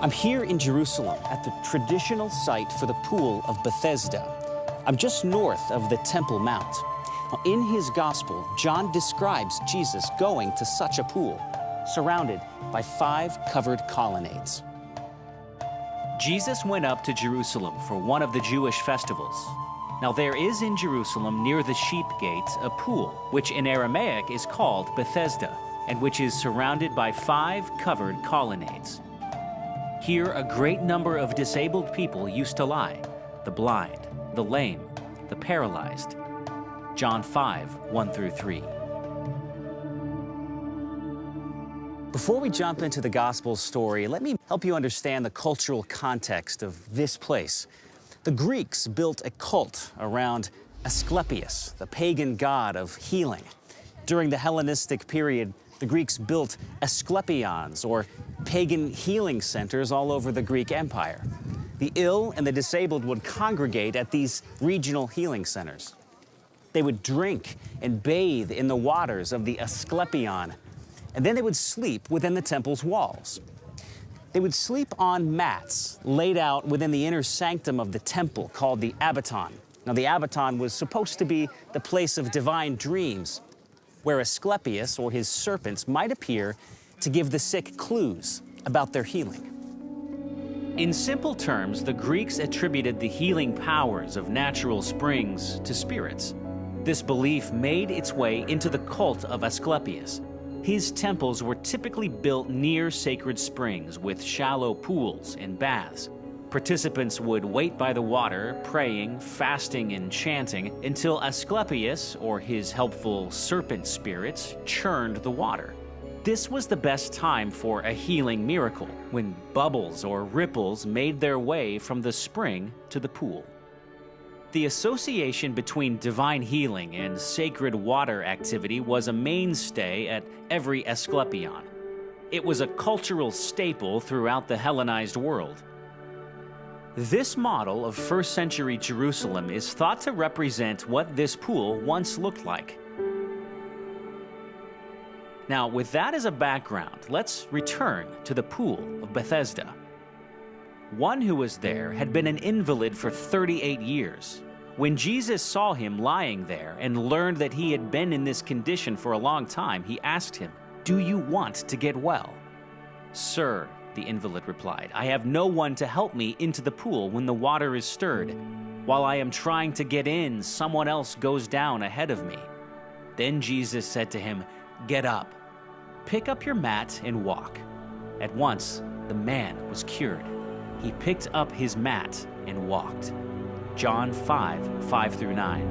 I'm here in Jerusalem at the traditional site for the Pool of Bethesda. I'm just north of the Temple Mount. Now, in his gospel, John describes Jesus going to such a pool, surrounded by 5 covered colonnades. Jesus went up to Jerusalem for one of the Jewish festivals. Now there is in Jerusalem near the sheep gate a pool, which in Aramaic is called Bethesda, and which is surrounded by 5 covered colonnades. Here a great number of disabled people used to lie: the blind, the lame, the paralyzed. John 5:1-3. Before we jump into the gospel story, let me help you understand the cultural context of this place. The Greeks built a cult around Asclepius, the pagan god of healing. During the Hellenistic period, the Greeks built Asclepions, or pagan healing centers, all over the Greek Empire. The ill and the disabled would congregate at these regional healing centers. They would drink and bathe in the waters of the Asclepion, and then they would sleep within the temple's walls. They would sleep on mats laid out within the inner sanctum of the temple called the Abaton. Now, the Abaton was supposed to be the place of divine dreams, where Asclepius or his serpents might appear to give the sick clues about their healing. In simple terms, the Greeks attributed the healing powers of natural springs to spirits. This belief made its way into the cult of Asclepius. His temples were typically built near sacred springs with shallow pools and baths. Participants would wait by the water, praying, fasting, and chanting until Asclepius, or his helpful serpent spirits, churned the water. This was the best time for a healing miracle, when bubbles or ripples made their way from the spring to the pool. The association between divine healing and sacred water activity was a mainstay at every Asclepion. It was a cultural staple throughout the Hellenized world. This model of first-century Jerusalem is thought to represent what this pool once looked like. Now, with that as a background, let's return to the Pool of Bethesda. One who was there had been an invalid for 38 years. When Jesus saw him lying there and learned that he had been in this condition for a long time, he asked him, "Do you want to get well?" "Sir," the invalid replied, "I have no one to help me into the pool when the water is stirred. While I am trying to get in, someone else goes down ahead of me." Then Jesus said to him, "Get up, pick up your mat and walk." At once, the man was cured. He picked up his mat and walked. John 5:5-9.